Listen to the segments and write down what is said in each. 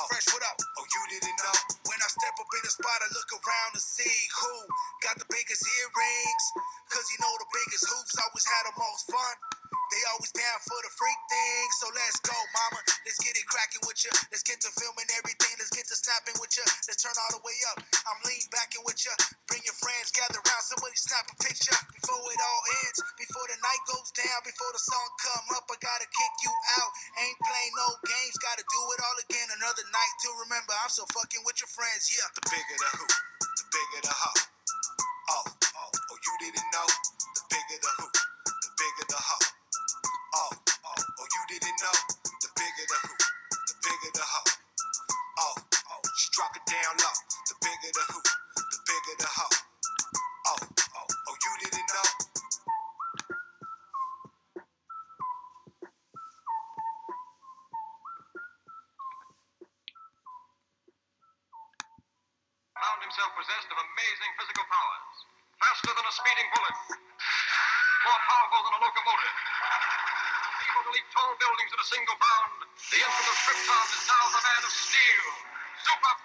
fresh, what up? Oh, you didn't know? When I step up in the spot, I look around to see who got the biggest earrings. Cause you know the biggest hoops always had the most fun. They always down for the freak thing. So let's go, mama. Let's get it cracking with you. Let's get to filming everything. Let's get to snapping with you. Let's turn all the way up. I'm lean backing with you. Bring your friends, gather around. Somebody snap a picture before it all ends. Before the night goes down. Before the song come up, I gotta kick you out. Ain't playing no games. Gotta do it all again. Another night to remember. I'm so fucking with your friends. Yeah. The bigger the hoop, the bigger the hoe. Oh, you didn't know? The bigger the hoop, the bigger the hoe. Oh, you didn't know? The bigger the hoop, the bigger the hoe. Oh, she drop it down low. The bigger the hoop, the bigger the hoe. Oh, you didn't know? Found himself possessed of amazing physical powers. Faster than a speeding bullet. More powerful than a locomotive. Able to leap tall buildings at a single bound. The infant of Krypton is now the man of steel. Super...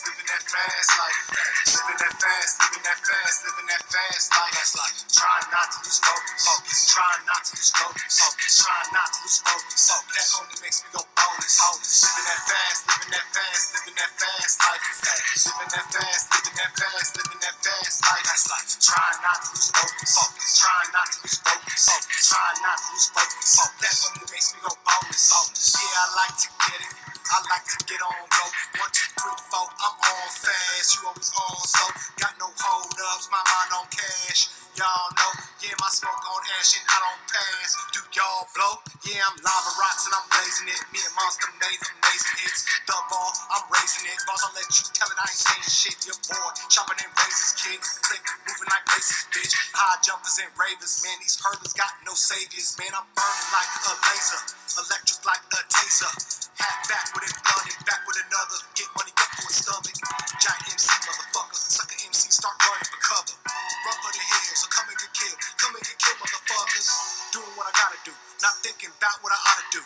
Living that fast life. Living that fast, living that fast, living that fast life. That's life. Trying not to lose focus. Trying not to lose focus. Trying not to lose focus. That only makes me go bonus. Living that fast, living that fast, living that fast life. Living that fast, living that fast, living that fast life. That's life. Trying not to lose focus. Trying not to lose focus. Trying not to lose focus. That only makes me go bonus. Yeah, I like to get it. I like to get on, go. 1, 2, 3, 4, I'm on fast. You always on slow. Got no hold ups, my mind on cash. Y'all know, yeah, my smoke on ash and I don't pass. Do y'all blow? Yeah, I'm lava rocks and I'm blazing it. Me and Monster made amazing hits. The ball, I'm raising it. Boss, I'll let you tell it, I ain't saying shit. Your boy, chopping in razors, kid. Click, moving like racist, bitch. High jumpers and ravers, man. These hurdles got no saviors, man. I'm burning like a laser. Electric like a taser. Hat back with it, blunted, back with another. Get money, get for a stomach. Giant MC, motherfucker. Sucker MC, start running for cover. Run for the hills, or come and get killed. Come and get killed, motherfuckers. Doing what I gotta do. Not thinking about what I ought to do.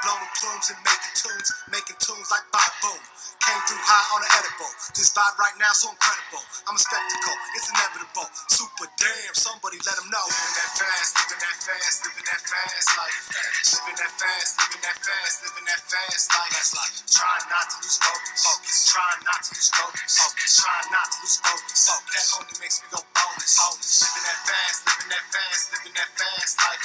Blowing plumes and making tunes like Bob Boom. Came through high on the edible. This vibe right now so incredible. I'm a spectacle, it's inevitable. Super damn, somebody let them know. Living that fast, living that fast, living that fast life. Living that fast, living that fast, living that fast life. That's life. Trying not to lose focus. Trying not to lose focus. Trying not to lose focus. That only makes me go bonus. Living that fast, living that fast, living that fast life.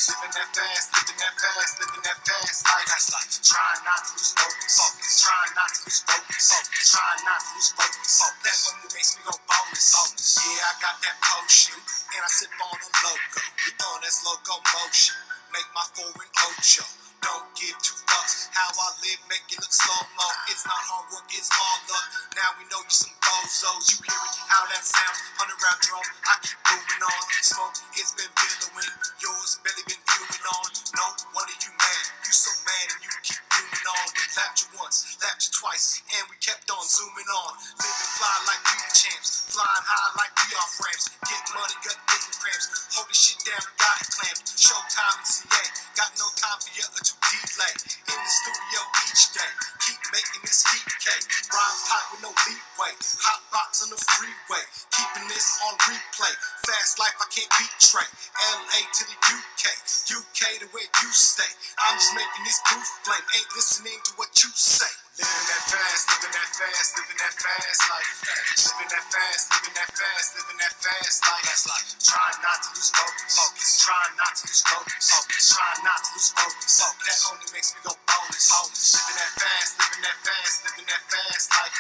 Living that fast, living that fast, living that fast life. That's life. Trying not to lose focus. Trying not to lose focus. Trying not to lose focus. That only makes me go bonus. Yeah, I got that potion, and I sip on a loco. You know that's locomotion. Make my foreign ocho. Don't give two fucks how I live, make it look slow-mo. It's not hard work, it's all luck. Now we know you some bozos. You hear it, how that sounds. 100-round drum, I keep moving on. Smoke, it's been billowing. Yours belly been fuming on. No wonder you mad. You so mad and you keep fuming on. We laughed you once, laughed you twice, and we kept on zooming on. Living fly like we the champs. Flying high like we off ramps. Getting money, gut getting cramps. Hold this shit down, got it clamped. Showtime in CA. Got no time for you to delay. In the studio each day. Keep making this heat cake. Rhymes hot with no leeway. Hot box on the freeway. Keeping this on replay. Fast life I can't betray. LA to the UK. UK to where you stay. I'm just making this proof flame. Ain't listening to what you say. Living that fast, living that fast, living that fast life. Living that fast, living that fast, living that fast life. That's life. Trying not to lose focus. Trying not to lose focus. Trying not to lose focus. That only makes me go bonus. Living that fast, living that fast, living that fast life.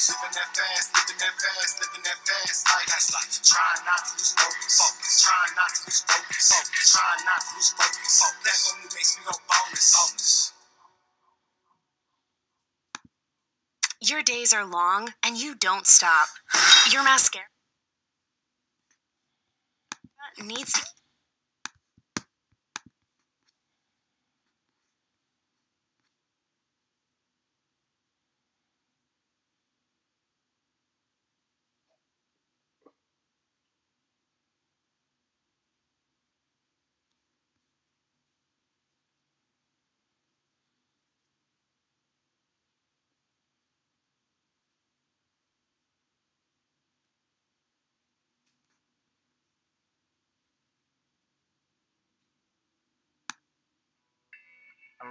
Living that fast, living that fast, living that fast life. That's life. Trying not to lose focus. Trying not to lose focus. Trying not to lose focus. That only makes me go bonus. Your days are long, and you don't stop. Your mascara needs to... What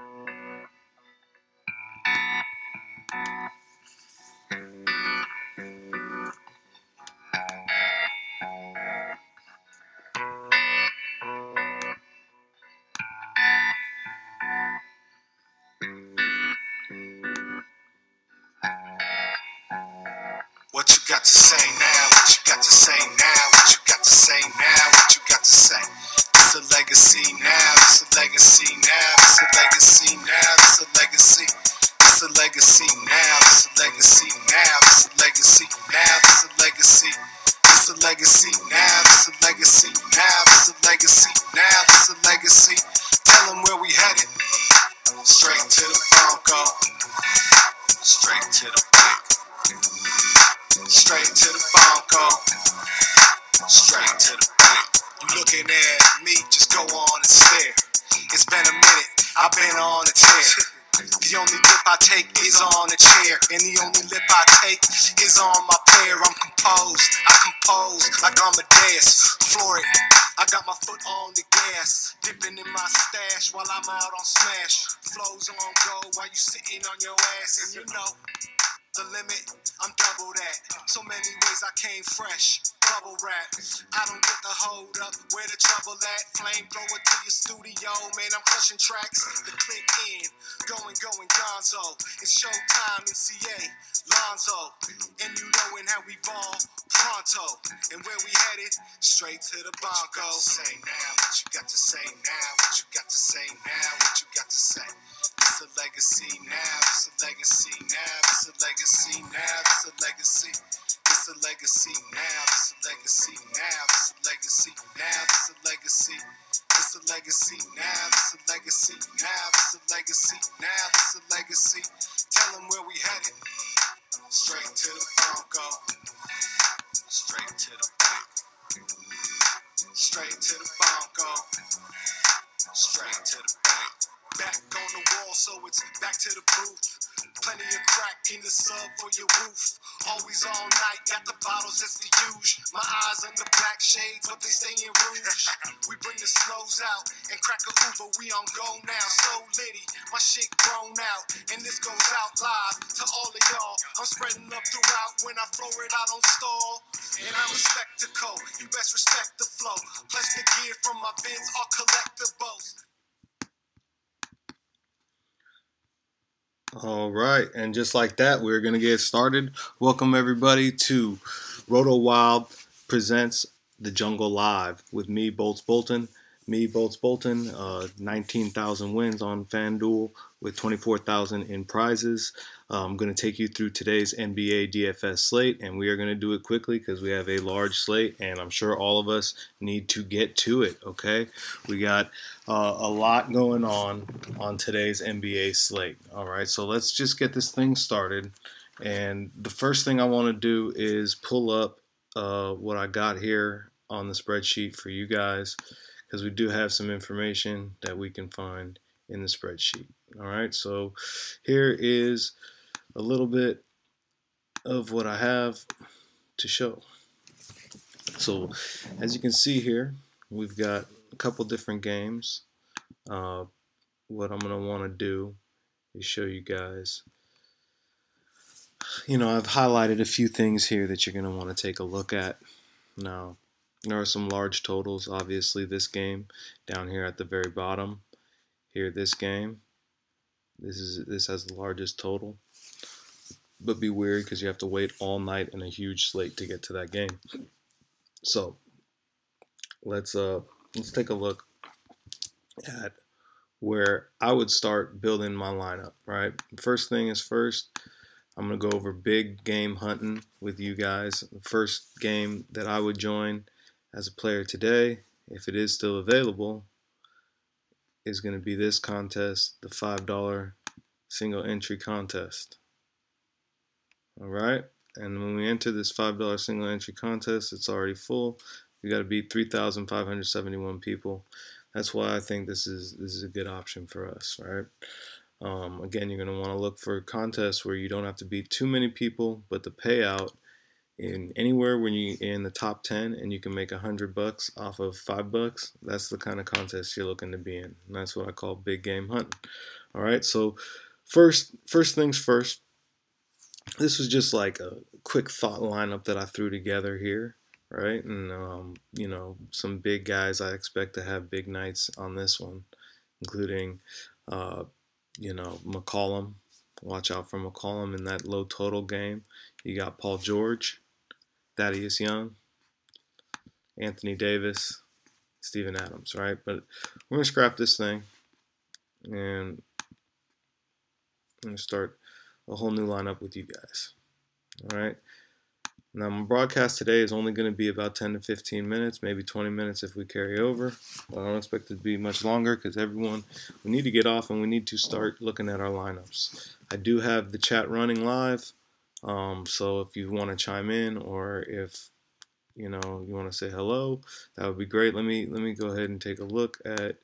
you got to say now? What you got to say now? What you got to say now? What you got to say? It's a legacy now. It's a legacy now. It's a legacy now. It's a legacy. It's a legacy now. It's a legacy now. It's a legacy now. It's a legacy. It's a legacy now. It's a legacy now. It's a legacy now. It's a legacy. Tell them where we headed. Straight to the Bronco. Straight to the bank. Straight to the Bronco. Straight to the bank. You looking at me, just go on and stare. It's been a minute, I've been on a tear. The only dip I take is on a chair, and the only lip I take is on my pair. I'm composed, I compose like I'm a dance. Floor it, I got my foot on the gas, dipping in my stash while I'm out on smash. Flows on go while you sitting on your ass, and you know the limit, I'm double that. So many ways I came fresh, bubble wrap. I don't get the hold up, where the trouble at? Flamethrower to your studio, man, I'm crushing tracks. The click in, going gonzo. It's showtime in CA, Lonzo. And you knowin' how we ball, pronto. And where we headed, straight to the Bronco. Say now, what you got to say now? What you got to say now? What you got to say? It's a legacy now, it's a legacy now, it's a legacy now, it's a legacy. It's a legacy now, it's a legacy now, it's a legacy now, it's a legacy. It's a legacy now, it's a legacy now, it's a legacy now, it's a legacy. Tell them where we headed. Straight to the Bronco. Straight to the bank. Straight to the Bronco. Straight to the bank. Back on the wall, so it's back to the booth. Plenty of crack in the sub for your roof. Always all night, got the bottles, that's the huge. My eyes under black shades, but they stay in rouge. We bring the snows out and crack a Uber, we on go now. So litty, my shit grown out, and this goes out live to all of y'all. I'm spreading up throughout, when I throw it, I don't stall. And I'm a spectacle, you best respect the flow. Plus the gear from my bins are collectibles. All right, and just like that, we're going to get started. Welcome, everybody, to RotoWild presents The Jungle Live with me, Bolts Bolton. 19,000 wins on FanDuel with 24,000 in prizes. I'm going to take you through today's NBA DFS slate, and we are going to do it quickly because we have a large slate, and I'm sure all of us need to get to it, okay? We got a lot going on today's NBA slate, all right? So let's just get this thing started, and the first thing I want to do is pull up what I got here on the spreadsheet for you guys, because we do have some information that we can find in the spreadsheet. All right, so here is a little bit of what I have to show. So as you can see here, we've got a couple different games. What I'm going to want to do is show you guys, I've highlighted a few things here that you're going to want to take a look at. Now, there are some large totals. Obviously, this game down here at the very bottom. Here, this game. This has the largest total. But be wary because you have to wait all night in a huge slate to get to that game. So let's take a look at where I would start building my lineup. Right. First thing is first. I'm going to go over big game hunting with you guys. The first game that I would join as a player today, if it is still available, is going to be this contest, the $5 single entry contest. All right, and when we enter this $5 single entry contest, it's already full. We got to beat 3,571 people. That's why I think this is a good option for us, right? Again, you're going to want to look for contests where you don't have to beat too many people, but the payout in anywhere when you're in the top 10 and you can make $100 off of $5, that's the kind of contest you're looking to be in. And that's what I call big game hunting. All right, so first things first. This was just like a quick thought lineup that I threw together here, right? And you know, some big guys I expect to have big nights on this one, including you know, McCollum. Watch out for McCollum in that low total game. You got Paul George, Thaddeus Young, Anthony Davis, Steven Adams, right? But we're going to scrap this thing and I'm going to start a whole new lineup with you guys, all right? Now, my broadcast today is only going to be about 10 to 15 minutes, maybe 20 minutes if we carry over. But I don't expect it to be much longer because everyone, we need to get off and we need to start looking at our lineups. I do have the chat running live, so if you want to chime in or if you know you want to say hello, that would be great. Let me go ahead and take a look at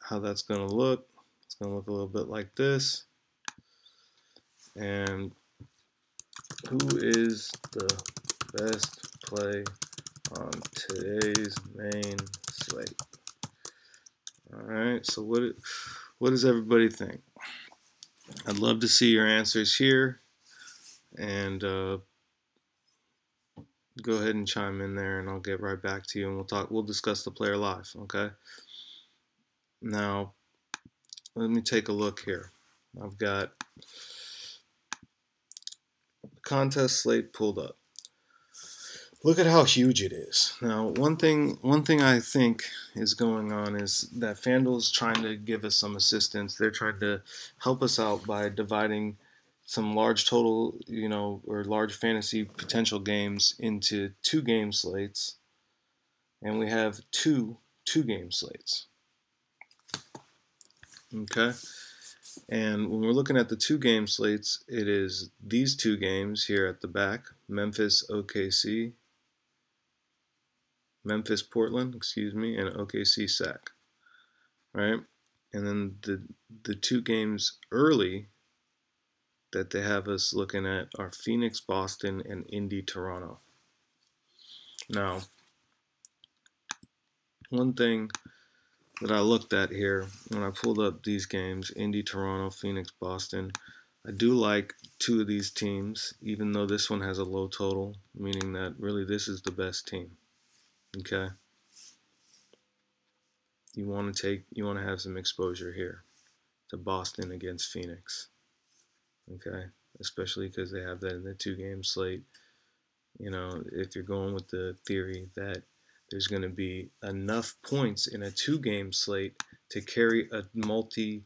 how that's going to look. It's going to look a little bit like this. And who is the best play on today's main slate? All right, so what does everybody think? I'd love to see your answers here, and go ahead and chime in there, and I'll get right back to you, and we'll discuss the player live. Okay. Now, let me take a look here. I've got the contest slate pulled up. Look at how huge it is. Now, one thing I think is going on is that FanDuel's trying to give us some assistance. They're trying to help us out by dividing some large total, you know, or large fantasy potential games into 2-game slates, and we have two game slates. Okay, and when we're looking at the 2-game slates, it is these 2 games here at the back: Memphis OKC. Memphis Portland, excuse me, and OKC Sac, right? And then the 2 games early that they have us looking at are Phoenix Boston and Indy Toronto. Now, one thing that I looked at here when I pulled up these games, Indy Toronto, Phoenix Boston, I do like 2 of these teams, even though this one has a low total, meaning that really this is the best team. Okay? You want to have some exposure here to Boston against Phoenix. Okay, especially because they have that in the 2-game slate. You know, if you're going with the theory that there's going to be enough points in a 2-game slate to carry a multi-player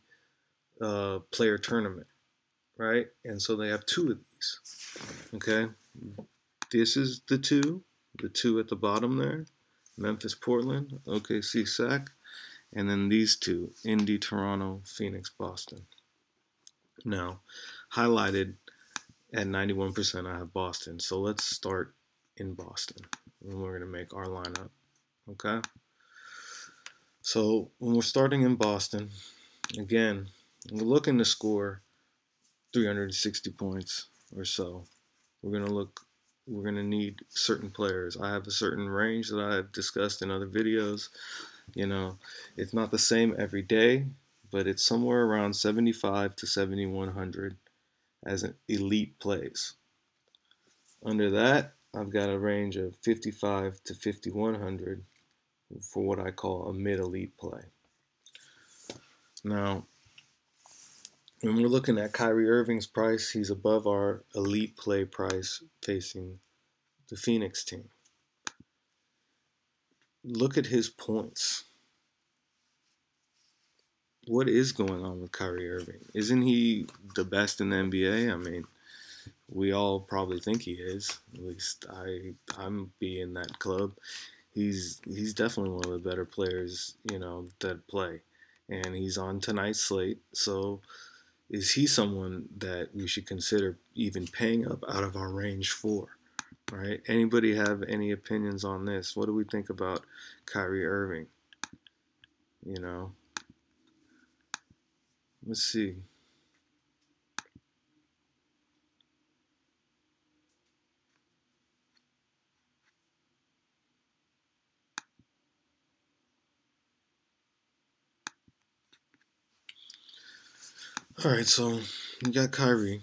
tournament, right? And so they have 2 of these. Okay, this is the two at the bottom there, Memphis Portland, OKC Sac, and then these 2, Indy Toronto, Phoenix Boston. Now, highlighted at 91%, I have Boston. So let's start in Boston. And we're going to make our lineup. Okay? So when we're starting in Boston, again, we're looking to score 360 points or so. We're going to need certain players. I have a certain range that I've discussed in other videos. You know, it's not the same every day, but it's somewhere around 75 to 7,100 as an elite plays. Under that, I've got a range of 55 to 5,100 for what I call a mid-elite play. Now, when we're looking at Kyrie Irving's price, he's above our elite play price facing the Phoenix team. Look at his points. What is going on with Kyrie Irving? Isn't he the best in the NBA? I mean, we all probably think he is. At least I'm be in that club. He's definitely one of the better players, you know, that play. And he's on tonight's slate. So is he someone that we should consider even paying up out of our range for? Right? Anybody have any opinions on this? What do we think about Kyrie Irving? You know, let's see. All right, so you got Kyrie,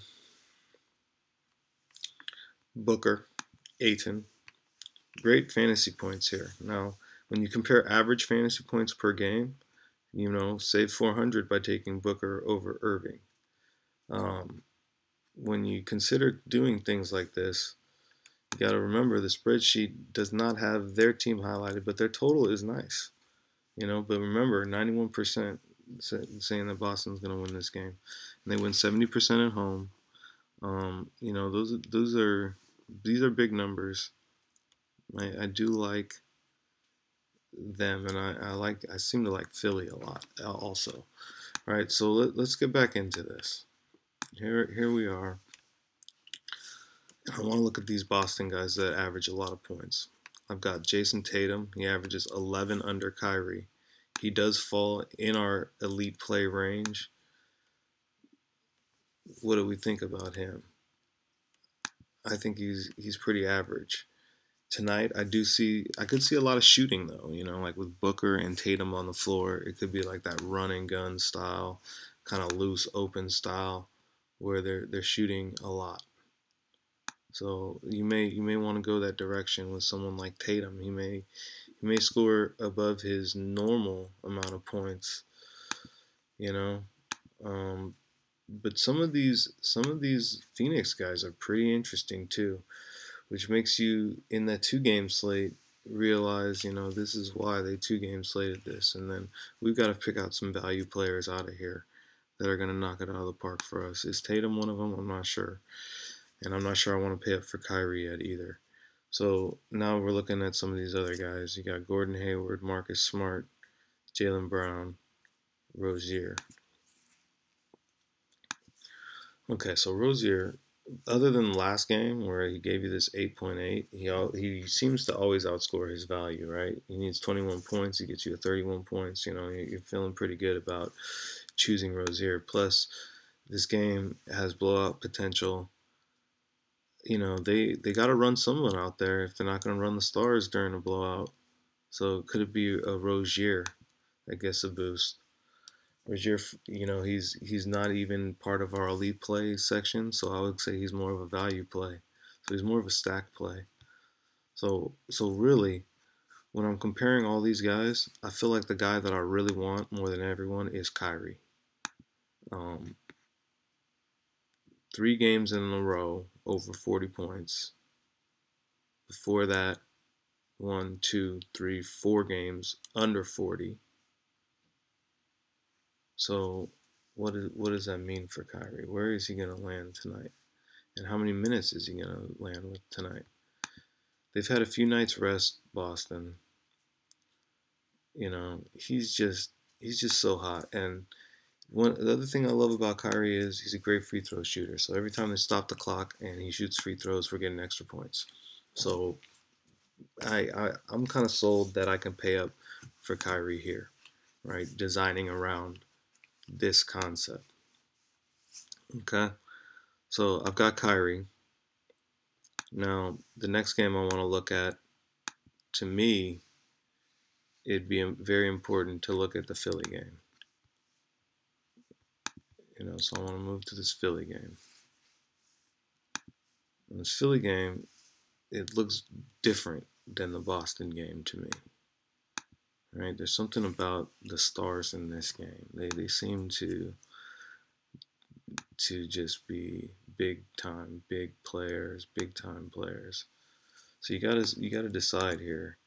Booker, Ayton. Great fantasy points here. Now, when you compare average fantasy points per game, save 400 by taking Booker over Irving. When you consider doing things like this, you got to remember the spreadsheet does not have their team highlighted, but their total is nice. But remember, 91% saying that Boston's going to win this game, and they win 70% at home. These are big numbers. I do like them, and I seem to like Philly a lot also. All right, so let's get back into this. Here we are. I want to look at these Boston guys that average a lot of points. I've got Jason Tatum. He averages 11 under Kyrie. He does fall in our elite play range. What do we think about him? I think he's pretty average. Tonight, I could see a lot of shooting though. Like with Booker and Tatum on the floor, it could be like that run and gun style, kind of loose, open style, where they're shooting a lot. So you may want to go that direction with someone like Tatum. He may score above his normal amount of points, you know. But some of these Phoenix guys are pretty interesting too, which makes you in that 2-game slate realize, this is why they 2-game slated this, and then we've got to pick out some value players out of here that are going to knock it out of the park for us. Is Tatum one of them? I'm not sure. And I'm not sure I want to pay up for Kyrie yet either. So now we're looking at some of these other guys. You got Gordon Hayward, Marcus Smart, Jaylen Brown, Rozier. Okay, so Rozier, other than the last game where he gave you this 8.8, he seems to always outscore his value, right? He needs 21 points, he gets you a 31 points. You're feeling pretty good about choosing Rozier. Plus, this game has blowout potential. They got to run someone out there if they're not going to run the Stars during a blowout. So could it be a Rozier that gets a boost? Rozier, he's not even part of our elite play section, so I would say he's more of a value play. So he's more of a stack play. So really, when I'm comparing all these guys, I feel like the guy that I really want more than everyone is Kyrie. 3 games in a row over 40 points. Before that, 1, 2, 3, 4 games under 40. So what does that mean for Kyrie? Where is he going to land tonight? And how many minutes is he going to land with tonight? They've had a few nights rest, Boston. He's just so hot. And the other thing I love about Kyrie is he's a great free throw shooter. So every time they stop the clock and he shoots free throws, we're getting extra points. So I'm kind of sold that I can pay up for Kyrie here, right? Designing around this concept. Okay, so I've got Kyrie. Now, the next game I want to look at, to me, it'd be very important to look at the Philly game. So I want to move to this Philly game. And this Philly game, it looks different than the Boston game to me. Right? There's something about the Stars in this game. They seem to just be big time players. So you gotta decide here.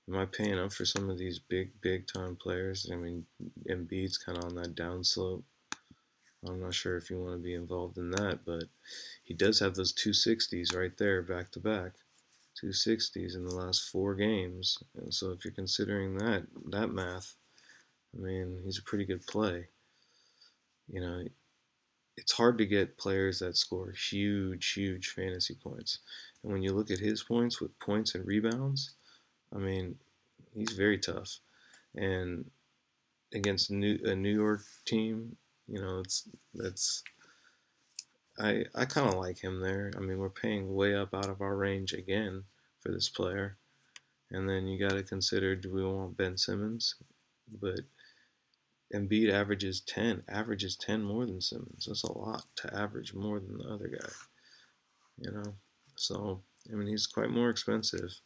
Am I paying up for some of these big time players? I mean, Embiid's kind of on that downslope. I'm not sure if you want to be involved in that, but he does have those 260s right there back to back. 260s in the last 4 games. And so if you're considering that math, I mean, he's a pretty good play. It's hard to get players that score huge fantasy points. And when you look at his points with points and rebounds, I mean, he's very tough. And against a New York team, I kind of like him there. I mean, we're paying way up out of our range again for this player. And then you got to consider, do we want Ben Simmons? But Embiid averages 10 more than Simmons. That's a lot to average more than the other guy, you know. So I mean, he's quite more expensive.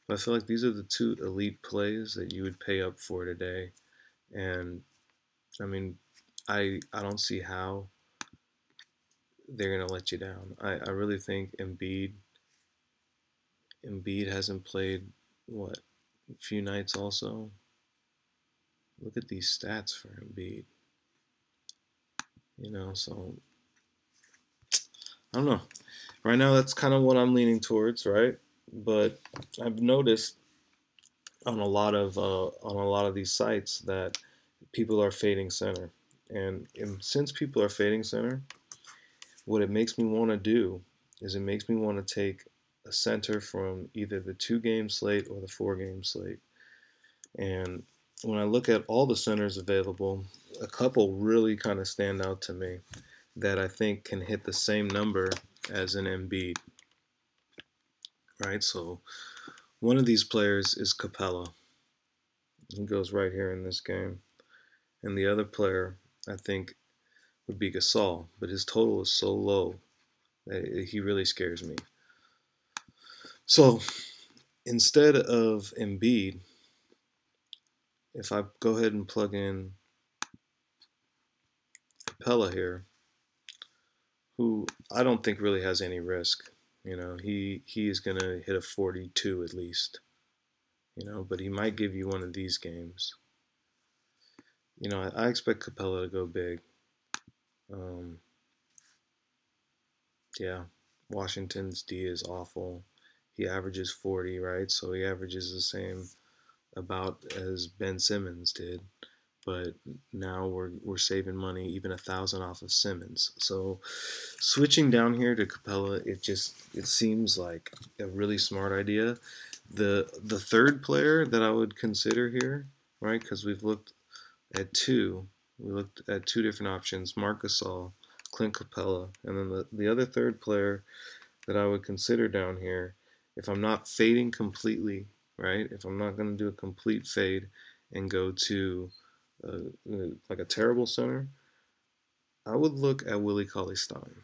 But I feel like these are the two elite plays that you would pay up for today. And I mean, I don't see how they're gonna let you down. I really think Embiid hasn't played what, a few nights also. Look at these stats for Embiid. You know, so I don't know. Right now, that's kind of what I'm leaning towards, right? But I've noticed on a lot of these sites that people are fading center, and since people are fading center, what it makes me want to do is it makes me want to take a center from either the 2-game slate or the 4-game slate. And when I look at all the centers available, a couple really kind of stand out to me that I think can hit the same number as an Embiid, right? So one of these players is Capella. He goes right here in this game. And the other player, I think, would be Gasol, but his total is so low that he really scares me. So instead of Embiid, if I go ahead and plug in Capella here, who I don't think really has any risk. You know, he is going to hit a 42 at least. You know, but he might give you one of these games. You know, I expect Capella to go big. Yeah, Washington's D is awful. He averages 40, right? So he averages the same about as Ben Simmons did. But now we're saving money, even 1,000 off of Simmons. So switching down here to Capella, it seems like a really smart idea. The third player that I would consider here, right? Because we looked at two different options: Marc Gasol, Clint Capella, and then the other third player that I would consider down here, if I'm not fading completely, right? If I'm not going to do a complete fade and go to like a terrible center, I would look at Willie Cauley-Stein.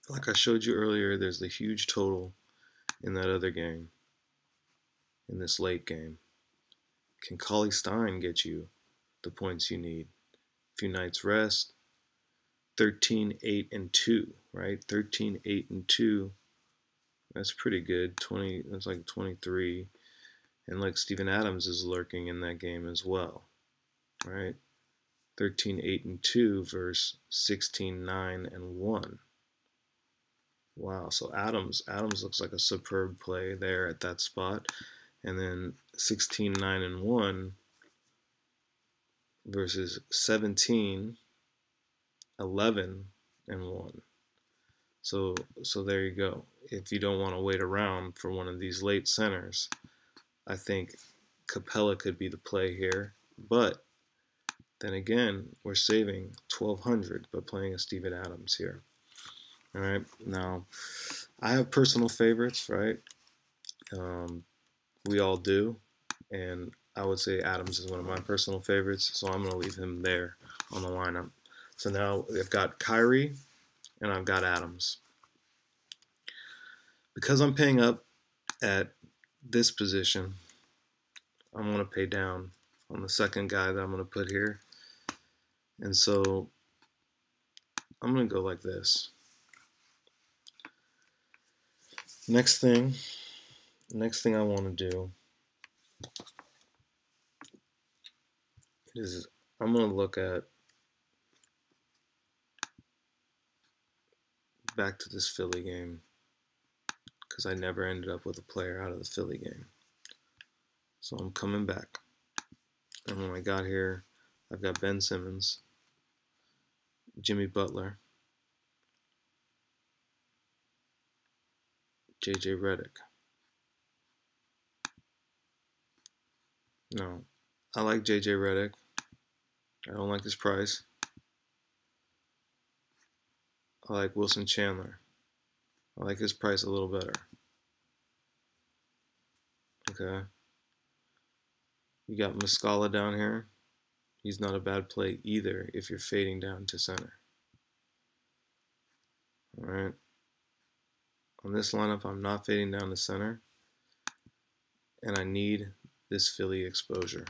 Like I showed you earlier, there's the huge total in that other game, in this late game. Can Cauley-Stein get you the points you need? A few nights rest, 13, 8, and 2, right? 13, 8, and 2. That's pretty good. 20. That's like 23. And like Steven Adams is lurking in that game as well, right? 13, 8, and 2 versus 16, 9, and 1. Wow, so Adams looks like a superb play there at that spot. And then 16, 9, and 1 versus 17, 11, and 1. So there you go. If you don't want to wait around for one of these late centers, I think Capella could be the play here. But then again, we're saving $1,200 by playing a Steven Adams here. All right, now I have personal favorites, right? We all do, and I would say Adams is one of my personal favorites, so I'm going to leave him there on the lineup. So now I've got Kyrie and I've got Adams. Because I'm paying up at this position, I'm going to pay down on the second guy that I'm going to put here. And so I'm going to go like this. Next thing I want to do is I'm going to look at back to this Philly game because I never ended up with a player out of the Philly game. So I'm coming back. And when I got here, I've got Ben Simmons, Jimmy Butler, JJ Redick. No, I like JJ Redick. I don't like his price. I like Wilson Chandler. I like his price a little better. Okay. You got Muscala down here. He's not a bad play either if you're fading down to center. All right. On this lineup, I'm not fading down to center, and I need this Philly exposure.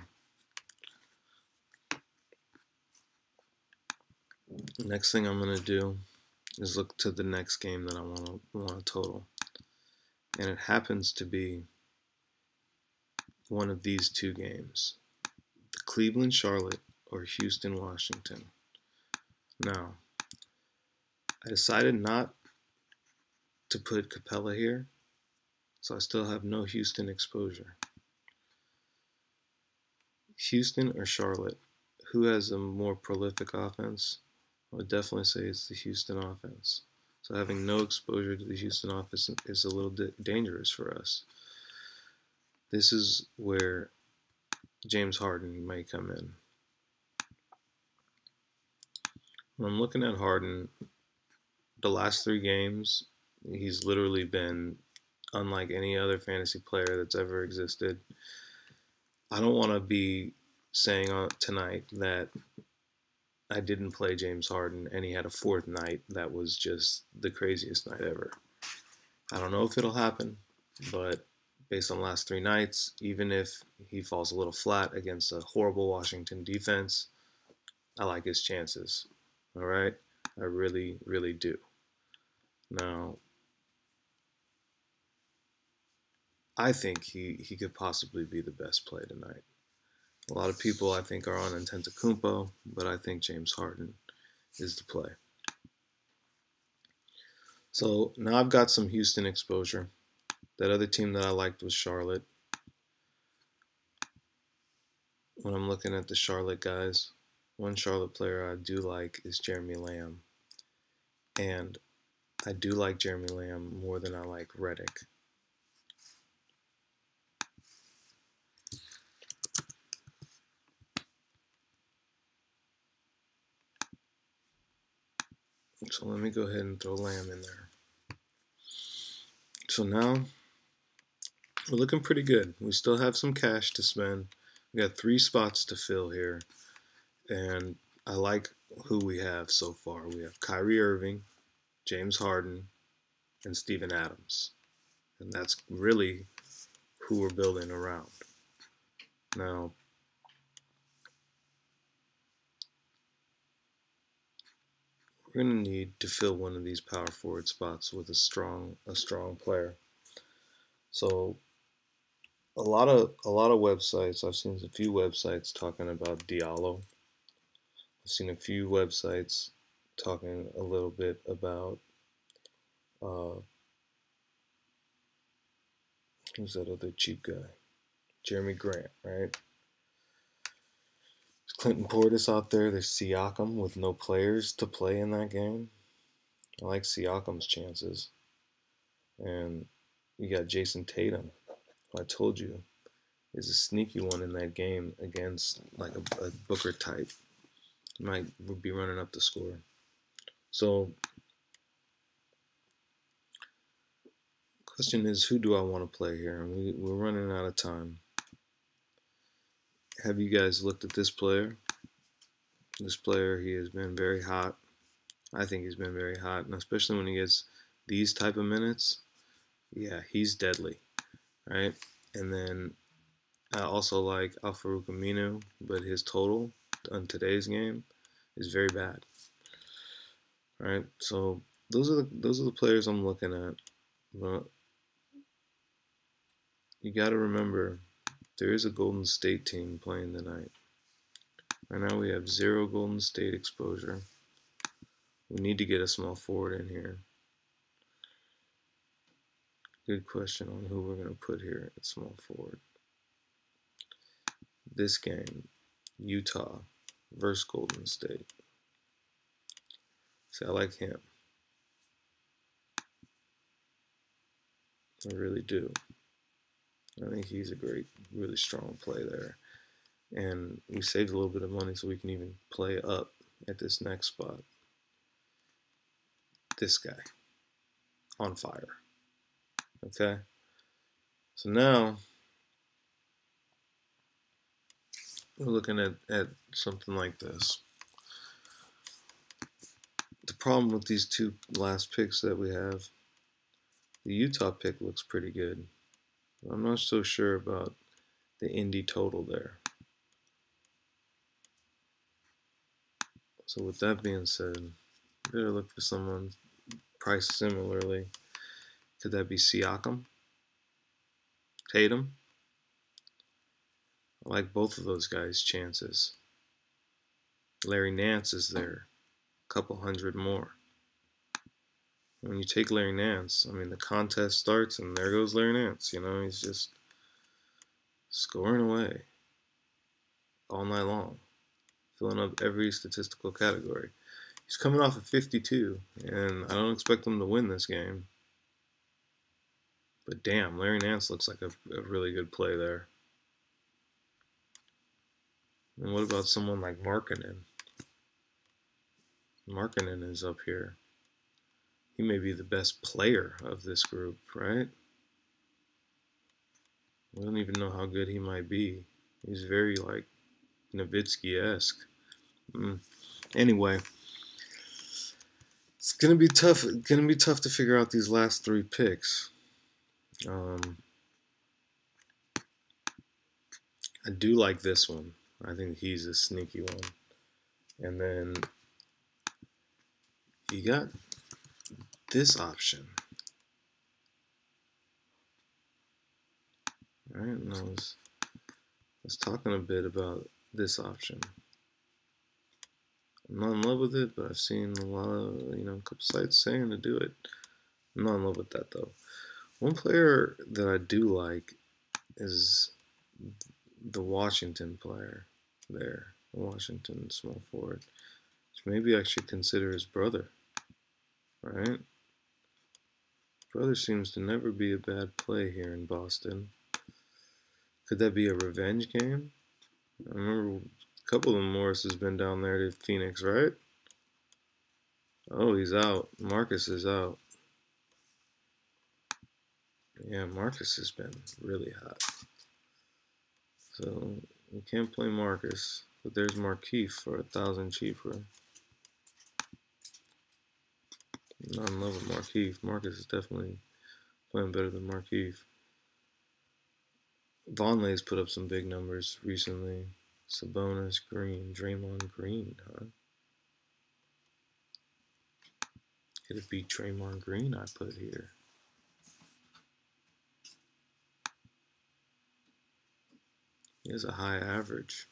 The next thing I'm going to do is look to the next game that I want to total, and it happens to be one of these two games: the Cleveland Charlotte or Houston Washington. Now, I decided not to put Capella here, so I still have no Houston exposure. Houston or Charlotte, who has a more prolific offense? I would definitely say it's the Houston offense. So having no exposure to the Houston offense is a little bit dangerous for us. This is where James Harden might come in. When I'm looking at Harden, the last 3 games, he's literally been unlike any other fantasy player that's ever existed. I don't want to be saying tonight that I didn't play James Harden and he had a 4th night that was just the craziest night ever. I don't know if it'll happen, but based on the last 3 nights, even if he falls a little flat against a horrible Washington defense, I like his chances. All right? I really, really do. Now, I think he could possibly be the best play tonight. A lot of people, I think, are on Antetokounmpo, but I think James Harden is the play. So now I've got some Houston exposure. That other team that I liked was Charlotte. When I'm looking at the Charlotte guys, one Charlotte player I do like is Jeremy Lamb. And I do like Jeremy Lamb more than I like Redick. So let me go ahead and throw Lamb in there. So now we're looking pretty good. We still have some cash to spend. We got 3 spots to fill here. And I like who we have so far. We have Kyrie Irving, James Harden, and Steven Adams. And that's really who we're building around. Now, we're going to need to fill one of these power forward spots with a strong player. So a lot of websites, I've seen a few websites talking about Diallo. I've seen a few websites talking a little bit about who's that other cheap guy? Jeremy Grant, right? There's Clinton Portis out there. There's Siakam with no players to play in that game. I like Siakam's chances. And you got Jason Tatum, who I told you is a sneaky one in that game against like a Booker type. Might be running up the score. So, question is, who do I want to play here? And we're running out of time. Have you guys looked at this player? This player, he has been very hot. I think he's been very hot, and especially when he gets these type of minutes, yeah, he's deadly, right? And then I also like Al-Farouq Aminu, but his total on today's game is very bad, right? So those are the players I'm looking at. But you got to remember, there is a Golden State team playing tonight. Right now we have 0 Golden State exposure. We need to get a small forward in here. Good question on who we're going to put here at small forward. This game, Utah versus Golden State. See, I like him. I really do. I think he's a great, really strong play there. And we saved a little bit of money so we can even play up at this next spot. This guy. On fire. Okay? So now, we're looking at something like this. The problem with these two last picks that we have, the Utah pick looks pretty good. I'm not so sure about the Indy total there. So with that being said, better look for someone priced similarly. Could that be Siakam? Tatum? I like both of those guys' chances. Larry Nance is there, a couple hundred more. When you take Larry Nance, I mean, the contest starts and there goes Larry Nance. You know, he's just scoring away all night long, filling up every statistical category. He's coming off of 52, and I don't expect him to win this game. But damn, Larry Nance looks like a really good play there. And what about someone like Markkanen? Markkanen is up here. He may be the best player of this group, right? We don't even know how good he might be. He's very, like, Nowitzki-esque. Anyway, it's gonna be tough. Gonna be tough to figure out these last three picks. I do like this one. I think he's a sneaky one. And then you got this option. All right, and I was talking a bit about this option. I'm not in love with it, but I've seen a lot of, a couple sites saying to do it. I'm not in love with that, though. One player that I do like is the Washington player there, the Washington small forward. So maybe I should consider his brother, right? Brother seems to never be a bad play here in Boston. Could that be a revenge game? I remember a couple of them Morris has been down there to Phoenix, right? Oh, he's out. Marcus is out. Yeah, Marcus has been really hot. So we can't play Marcus, but there's Markieff for 1,000 cheaper. I'm not in love with Markieff. Marcus is definitely playing better than Markieff. Vonleh's put up some big numbers recently. Sabonis, Green, Draymond Green, huh? Could it be Draymond Green I put here? He has a high average.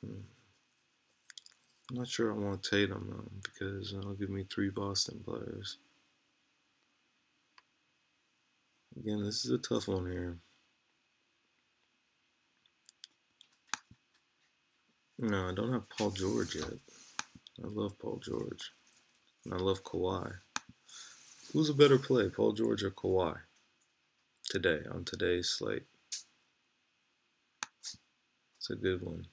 I'm not sure I want Tatum though, because it'll give me 3 Boston players. Again, this is a tough one here. No, I don't have Paul George yet. I love Paul George. And I love Kawhi. Who's a better play, Paul George or Kawhi? Today, on today's slate. It's a good one.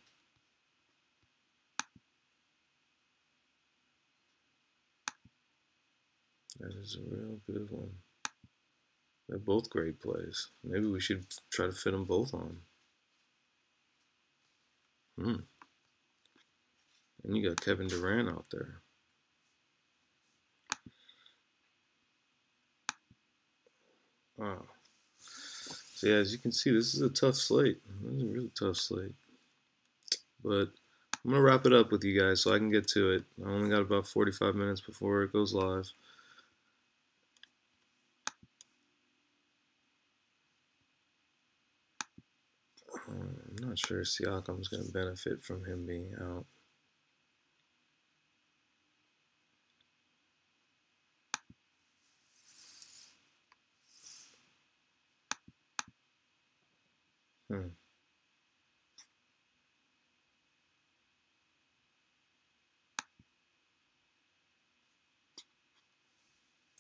That is a real good one. They're both great plays. Maybe we should try to fit them both on. And you got Kevin Durant out there. Wow. So yeah, as you can see, this is a tough slate. This is a really tough slate. But I'm going to wrap it up with you guys so I can get to it. I only got about 45 minutes before it goes live. I'm not sure Siakam's going to benefit from him being out.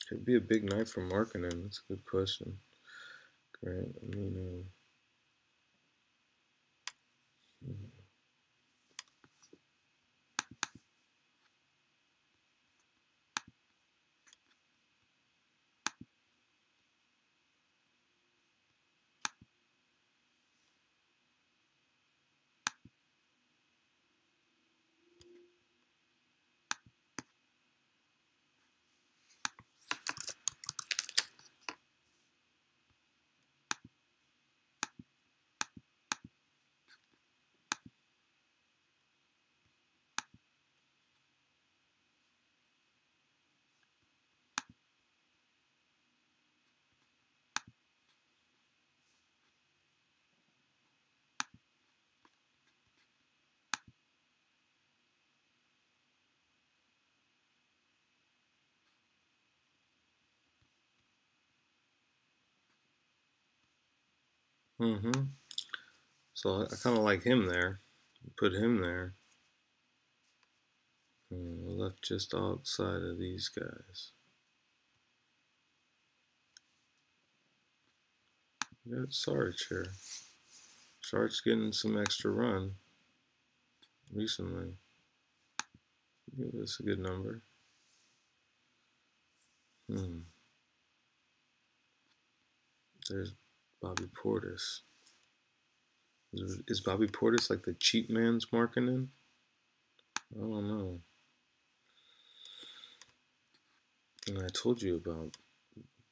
Could be a big night for Markkanen. That's a good question. Grant, So I kind of like him there. Put him there. Left just outside of these guys. We got Sarge here. Sarge's getting some extra run recently. Give us a good number. There's Bobby Portis. Is Bobby Portis like the cheap man's marketing? I don't know. And I told you about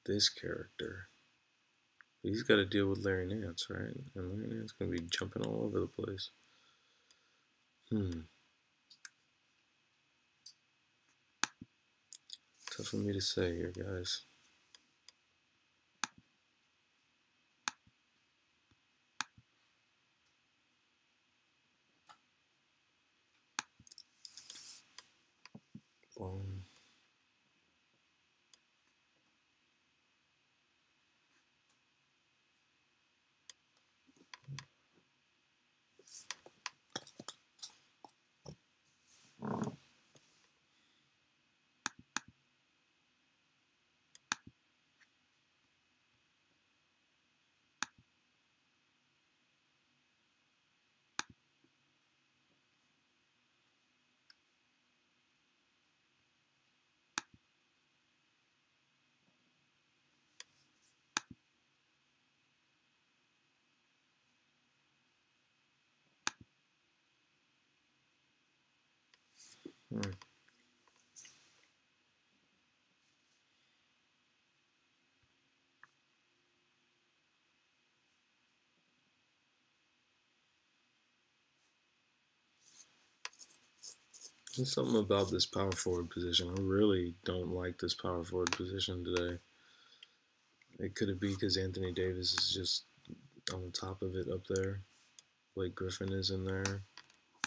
this character. He's got to deal with Larry Nance, right? And Larry Nance going to be jumping all over the place. Tough for me to say here, guys. Boom. There's something about this power forward position. I really don't like this power forward position today. It could it be because Anthony Davis is just on top of it up there. Blake Griffin is in there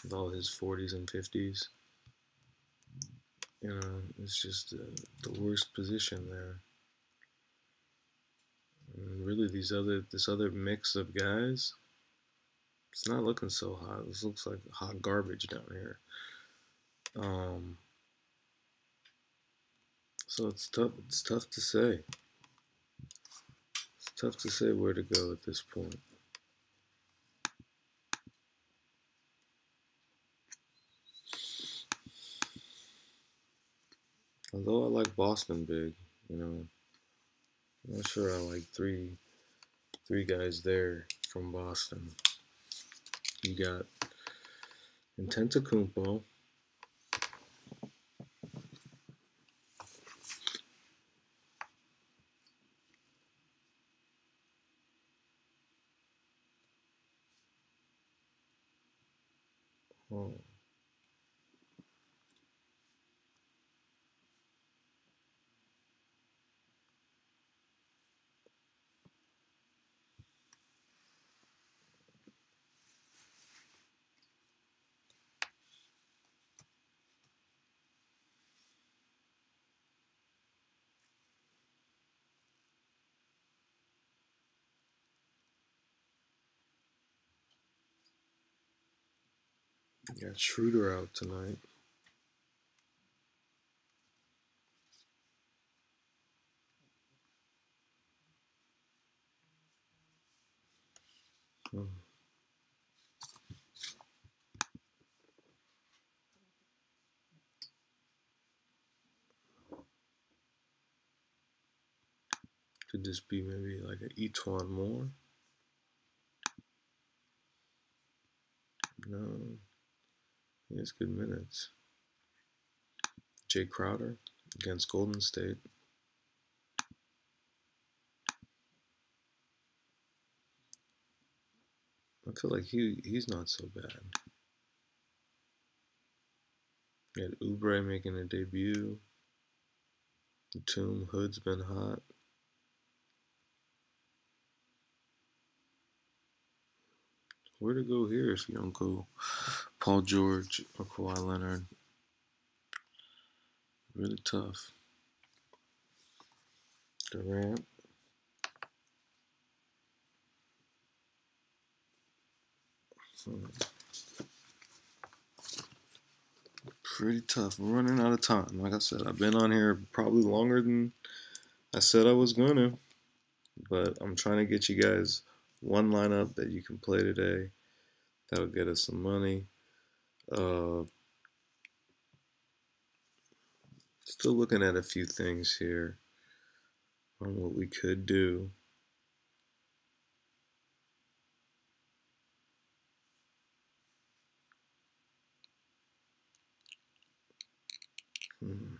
with all his 40s and 50s. You know, it's just the worst position there. And really, this other mix of guys, it's not looking so hot. This looks like hot garbage down here. So it's tough. It's tough to say. It's tough to say where to go at this point. Although I like Boston big, you know, I'm not sure I like three guys there from Boston. You got Antetokounmpo. Oh. You got Schroeder out tonight. Could this be maybe like an Etwan Moore? No. He has good minutes. Jay Crowder against Golden State. I feel like he's not so bad. You had Oubre making a debut. Batum, Hood's been hot. Where to go here if you don't go Paul George or Kawhi Leonard? Really tough. Durant. Pretty tough. I'm running out of time. Like I said, I've been on here probably longer than I said I was gonna, but I'm trying to get you guys one lineup that you can play today. That'll get us some money. Still looking at a few things here on what we could do. Hmm.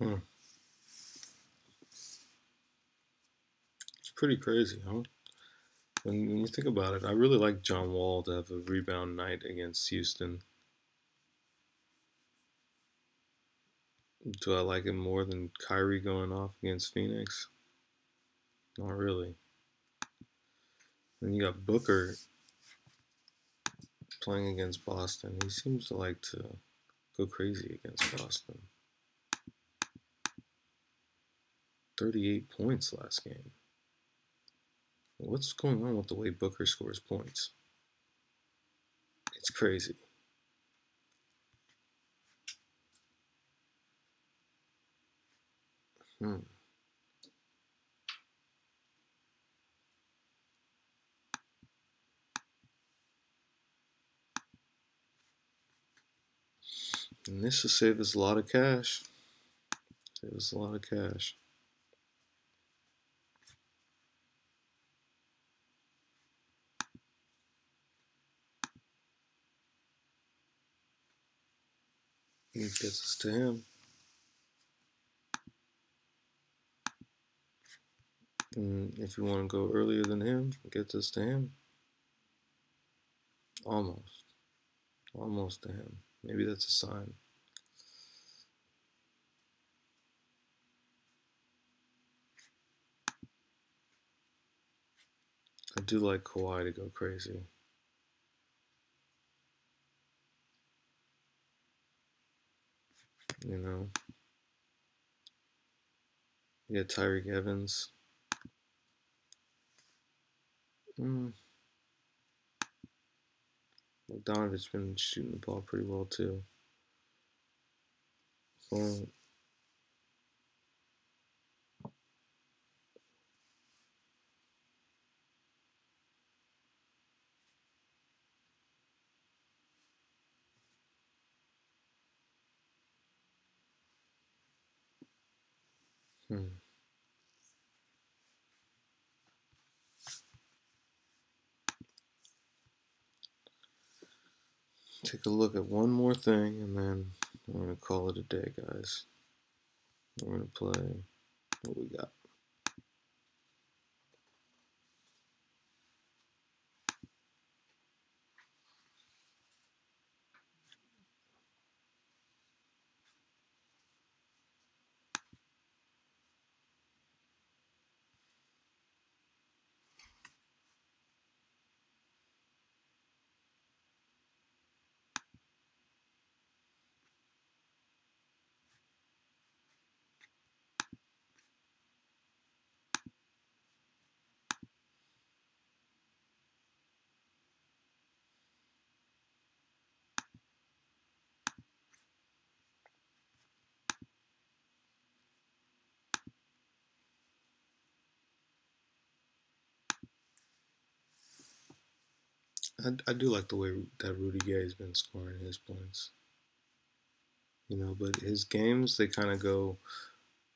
Hmm. It's pretty crazy, huh? When you think about it, I really like John Wall to have a rebound night against Houston. Do I like him more than Kyrie going off against Phoenix? Not really. Then you got Booker playing against Boston. He seems to like to go crazy against Boston. 38 points last game. What's going on with the way Booker scores points? It's crazy. Hmm. And this should save us a lot of cash. Save us a lot of cash. It gets us to him. And if you want to go earlier than him, it gets us to him. Almost. Almost to him. Maybe that's a sign. I do like Kawhi to go crazy. You know? Yeah, Tyreek Evans. Bogdanovic's been shooting the ball pretty well too. So, take a look at one more thing and then we're going to call it a day, guys. We're going to play what we got. I do like the way that Rudy Gay's been scoring his points. You know, but his games, they kind of go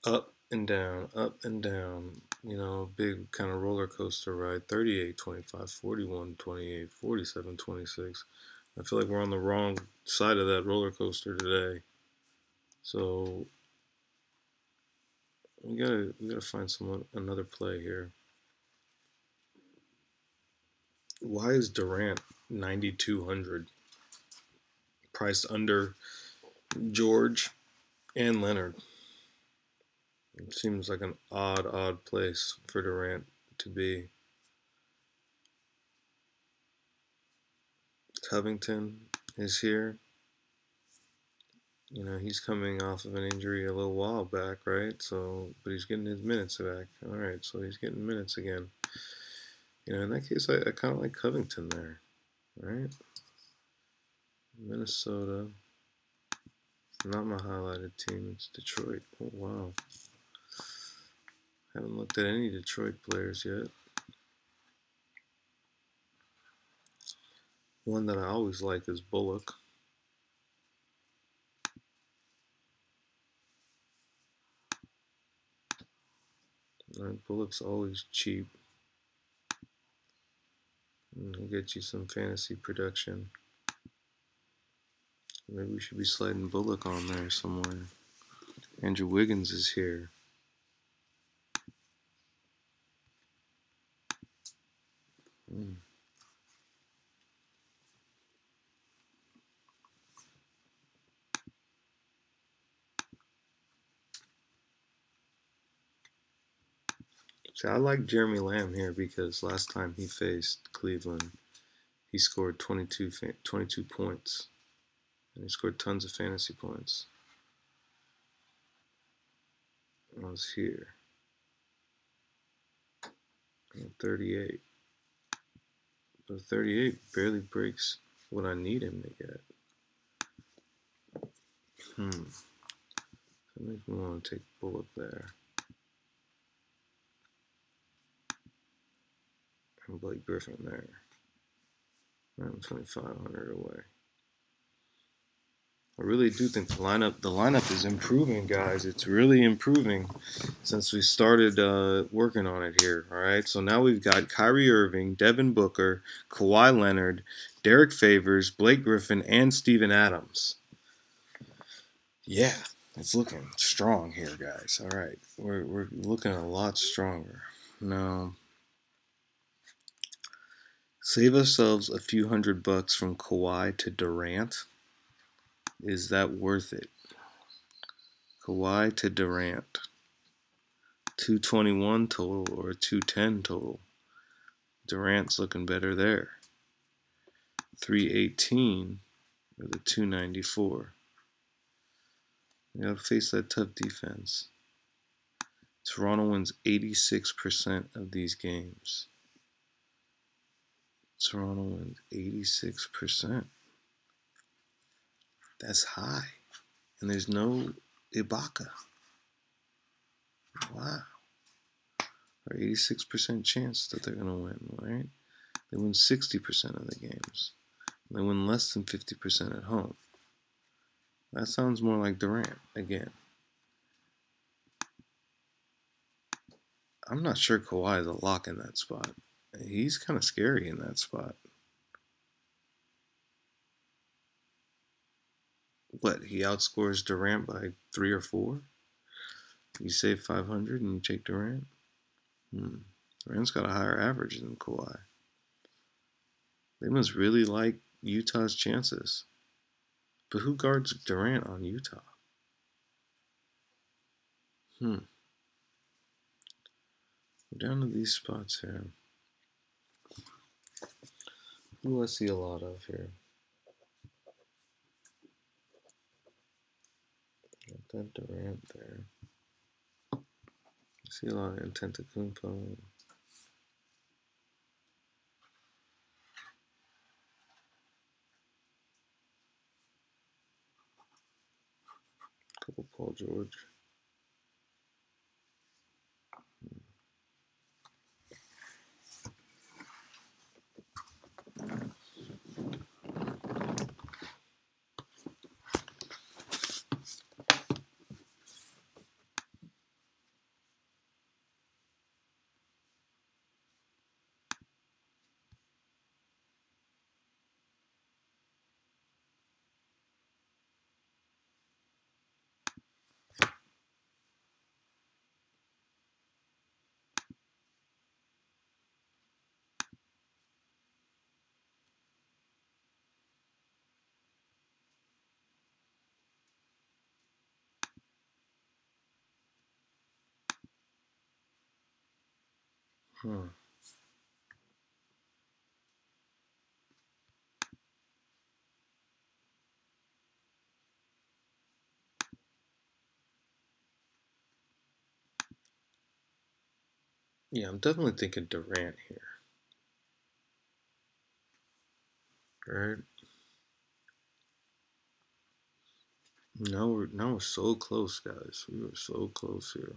up and down, up and down. You know, big kind of roller coaster ride. 38-25, 41-28, 47-26. I feel like we're on the wrong side of that roller coaster today. So we gotta find another play here. Why is Durant 9,200 priced under George and Leonard? It seems like an odd place for Durant to be. Covington is here. You know, he's coming off of an injury a little while back, right? So, but he's getting his minutes back. All right, so he's getting minutes again. You know, in that case, I kind of like Covington there, right? Minnesota. Not my highlighted team. It's Detroit. Oh, wow. Haven't looked at any Detroit players yet. One that I always like is Bullock. Right, Bullock's always cheap. And he'll get you some fantasy production. Maybe we should be sliding Bullock on there somewhere. Andrew Wiggins is here. So I like Jeremy Lamb here because last time he faced Cleveland, he scored 22 points. And he scored tons of fantasy points. I was here. 38. But 38 barely breaks what I need him to get. That makes me want to take Bullock there. And Blake Griffin there. I'm 2,500 away. I really do think the lineup is improving, guys. It's really improving since we started working on it here. All right, so now we've got Kyrie Irving, Devin Booker, Kawhi Leonard, Derek Favors, Blake Griffin, and Steven Adams. Yeah, it's looking strong here, guys. All right, we're looking a lot stronger now. Save ourselves a few $100 from Kawhi to Durant. Is that worth it? Kawhi to Durant. 221 total or 210 total. Durant's looking better there. 318 or the 294. You gotta face that tough defense. Toronto wins 86% of these games. Toronto wins 86%. That's high. And there's no Ibaka. Wow. Or 86% chance that they're going to win, right? They win 60% of the games. They win less than 50% at home. That sounds more like Durant again. I'm not sure Kawhi is a lock in that spot. He's kind of scary in that spot. What, he outscores Durant by 3 or 4? You save 500 and you take Durant? Durant's got a higher average than Kawhi. They must really like Utah's chances. But who guards Durant on Utah? We're down to these spots here. Who do I see a lot of here? Got that Durant there. I see a lot of Antetokounmpo. Couple Paul George. Hmm. Yeah, I'm definitely thinking Durant here. Right? Now we're so close, guys. We were so close here.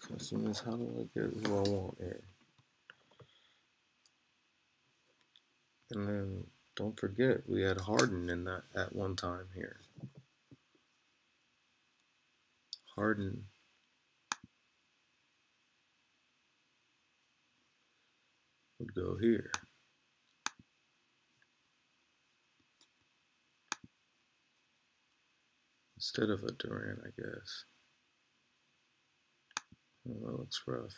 Question is, how do I get who I want here? And then don't forget, we had Harden in that at one time here. Harden would go here instead of a Durant, I guess. Oh, that looks rough.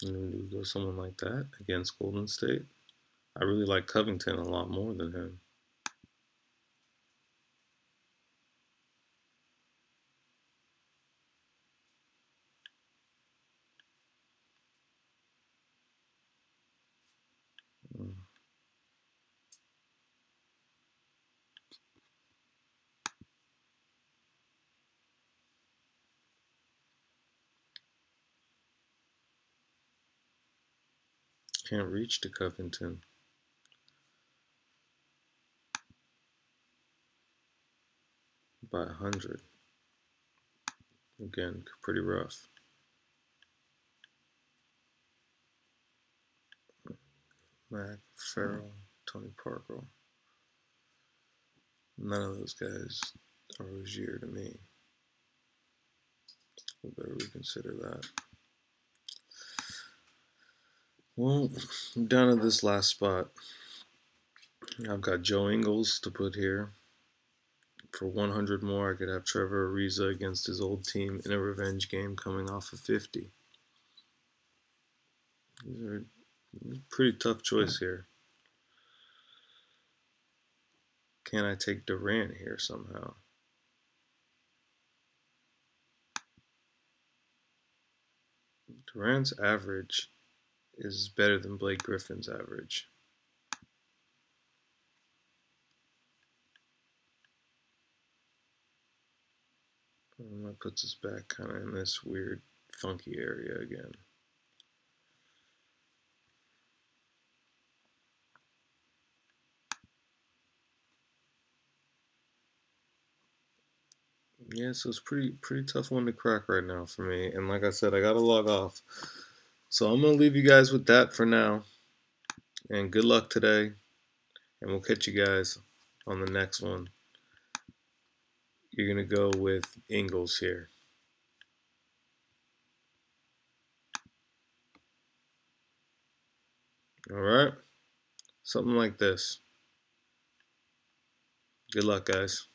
And we go someone like that against Golden State. I really like Covington a lot more than him. Can't reach to Covington by 100. Again, pretty rough. Mac, Farrell, Tony Parker. None of those guys are Rozier to me. We better reconsider that. Well, I'm down to this last spot. I've got Joe Ingles to put here. For 100 more, I could have Trevor Ariza against his old team in a revenge game coming off of 50. These are a pretty tough choice here. Can I take Durant here somehow? Durant's average is better than Blake Griffin's average. And that puts us back kind of in this weird, funky area again. Yeah, so it's pretty tough one to crack right now for me. And like I said, I gotta log off. So I'm gonna leave you guys with that for now. And good luck today. And we'll catch you guys on the next one. You're gonna go with Ingles here. Alright? Something like this. Good luck, guys.